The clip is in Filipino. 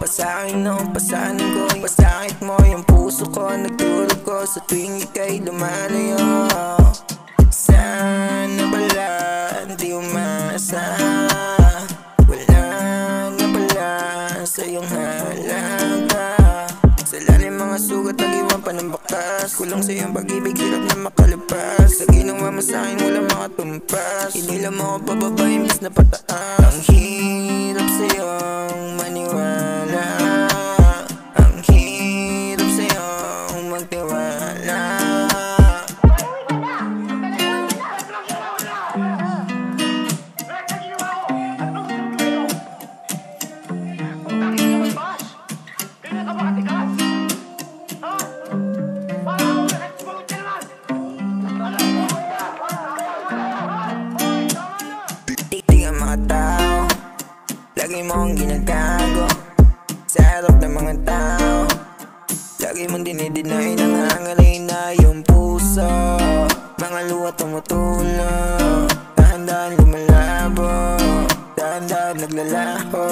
sa'kin noong pasanin ko. Pasakit mo yung puso ko, nagtulog ko sa tuwing ika'y lumalayo. Sana pala di umasa, wala na pala sa iyong halaga. Sa lalim mga sugat, nag-iwan pa ng bakas. Kulang sa iyong pag-ibig, hirap na makalabas. Sa ginawa mo sa'kin, wala makatumpas. Inila mo ako pababa, imbis na pataas. Ang hirap sa'yong maniwala, ang hirap sa'yong magtiwala. Lagi mo ang ginagago sa harap ng mga tao. Lagi mong dinideny, nangangalay na yung puso. Mga luha tumutulo, dahan-dahan lumalabo, dahan-dahan naglalaho.